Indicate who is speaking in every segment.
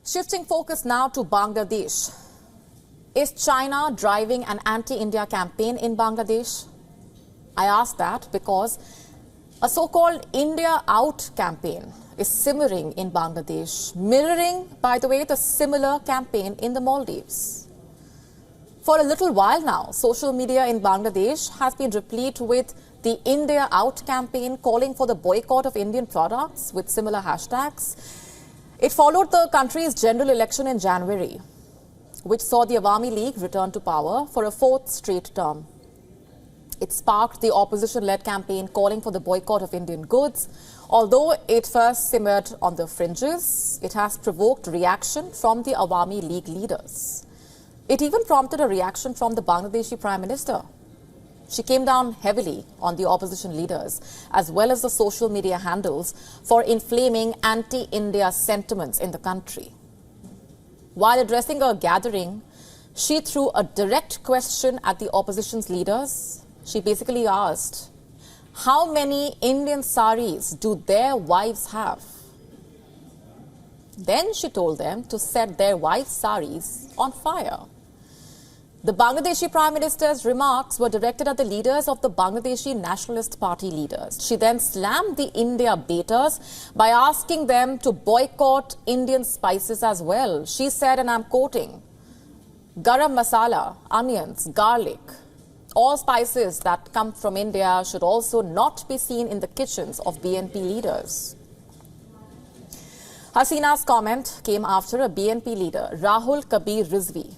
Speaker 1: Shifting focus now to Bangladesh. Is China driving an anti-India campaign in Bangladesh? I ask that because a so-called India Out campaign is simmering in Bangladesh, mirroring, by the way, the similar campaign in the Maldives. For a little while now, social media in Bangladesh has been replete with the India Out campaign calling for the boycott of Indian products with similar hashtags. It followed the country's general election in January, which saw the Awami League return to power for a fourth straight term. It sparked the opposition-led campaign calling for the boycott of Indian goods. Although it first simmered on the fringes, it has provoked reaction from the Awami League leaders. It even prompted a reaction from the Bangladeshi Prime Minister. She came down heavily on the opposition leaders, as well as the social media handles, for inflaming anti-India sentiments in the country. While addressing a gathering, she threw a direct question at the opposition's leaders. She basically asked, how many Indian saris do their wives have? Then she told them to set their wives' saris on fire. The Bangladeshi Prime Minister's remarks were directed at the leaders of the Bangladeshi Nationalist Party leaders. She then slammed the India baiters by asking them to boycott Indian spices as well. She said, and I'm quoting, garam masala, onions, garlic, all spices that come from India should also not be seen in the kitchens of BNP leaders. Hasina's comment came after a BNP leader, Rahul Kabir Rizvi,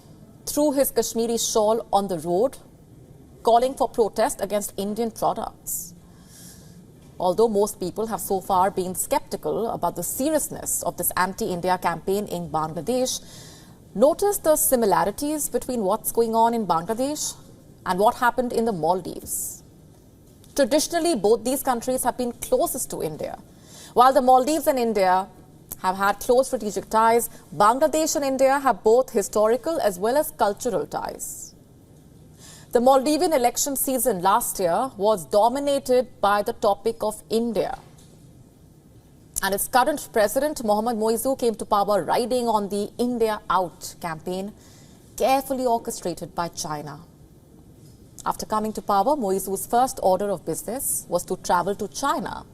Speaker 1: threw his Kashmiri shawl on the road, calling for protest against Indian products. Although most people have so far been skeptical about the seriousness of this anti-India campaign in Bangladesh, notice the similarities between what's going on in Bangladesh and what happened in the Maldives. Traditionally, both these countries have been closest to India. While the Maldives and India have had close strategic ties, Bangladesh and India have both historical as well as cultural ties. The Maldivian election season last year was dominated by the topic of India. And its current president, Mohammad Moizu, came to power riding on the India Out campaign, carefully orchestrated by China. After coming to power, Moizu's first order of business was to travel to China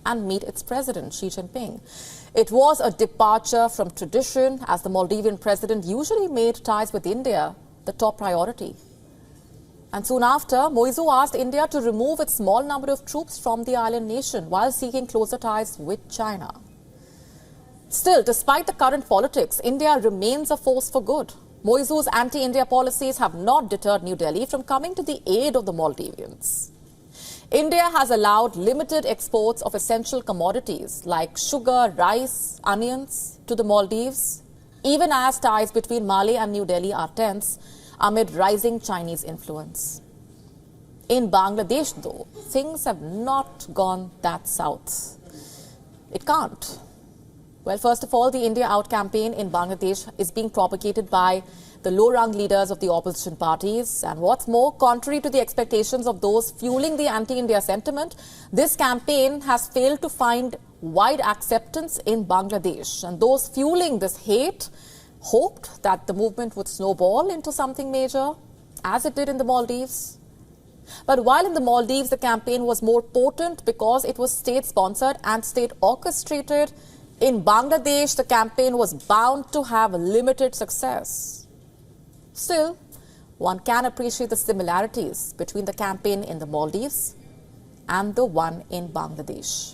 Speaker 1: and meet its president, Xi Jinping. It was a departure from tradition, as the Maldivian president usually made ties with India the top priority. And soon after, Moizu asked India to remove its small number of troops from the island nation while seeking closer ties with China. Still, despite the current politics, India remains a force for good. Moizu's anti-India policies have not deterred New Delhi from coming to the aid of the Maldivians. India has allowed limited exports of essential commodities like sugar, rice, onions to the Maldives, even as ties between Mali and New Delhi are tense amid rising Chinese influence. In Bangladesh, though, things have not gone that south. It can't. Well, first of all, the India Out campaign in Bangladesh is being propagated by the low-rung leaders of the opposition parties. And what's more, contrary to the expectations of those fueling the anti-India sentiment, this campaign has failed to find wide acceptance in Bangladesh. And those fueling this hate hoped that the movement would snowball into something major, as it did in the Maldives. But while in the Maldives, the campaign was more potent because it was state-sponsored and state-orchestrated, in Bangladesh, the campaign was bound to have limited success. Still, one can appreciate the similarities between the campaign in the Maldives and the one in Bangladesh.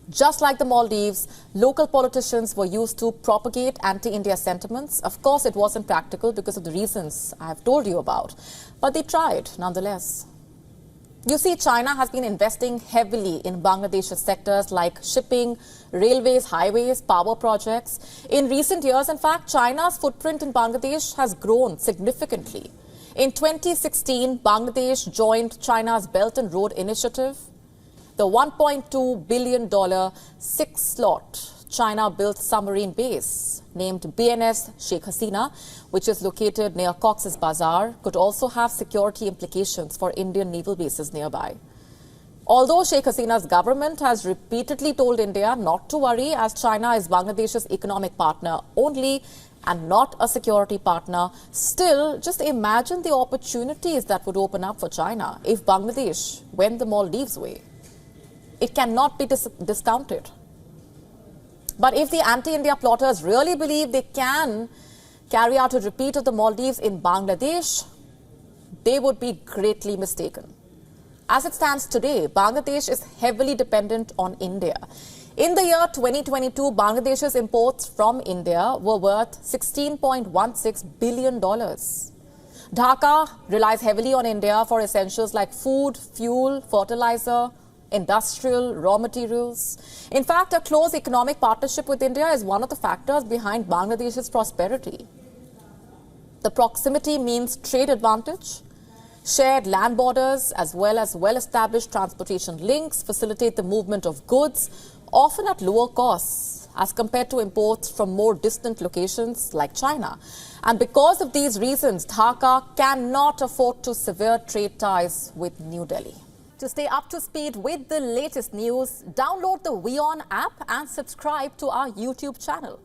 Speaker 1: Just like the Maldives, local politicians were used to propagate anti-India sentiments. Of course, it wasn't practical because of the reasons I have told you about, but they tried nonetheless. You see, China has been investing heavily in Bangladesh's sectors like shipping, railways, highways, power projects. In recent years, in fact, China's footprint in Bangladesh has grown significantly. In 2016, Bangladesh joined China's Belt and Road Initiative. The $1.2 billion six-slot China-built submarine base named BNS Sheikh Hasina, which is located near Cox's Bazar, could also have security implications for Indian naval bases nearby. Although Sheikh Hasina's government has repeatedly told India not to worry, as China is Bangladesh's economic partner only and not a security partner, still, just imagine the opportunities that would open up for China if Bangladesh went the Maldives way. It cannot be discounted. But if the anti-India plotters really believe they can carry out a repeat of the Maldives in Bangladesh, they would be greatly mistaken. As it stands today, Bangladesh is heavily dependent on India. In the year 2022, Bangladesh's imports from India were worth $16.16 billion. Dhaka relies heavily on India for essentials like food, fuel, fertilizer, industrial, raw materials. In fact, a close economic partnership with India is one of the factors behind Bangladesh's prosperity. The proximity means trade advantage. Shared land borders as well as well-established transportation links facilitate the movement of goods, often at lower costs as compared to imports from more distant locations like China. And because of these reasons, Dhaka cannot afford to sever trade ties with New Delhi. To stay up to speed with the latest news, download the WION app and subscribe to our YouTube channel.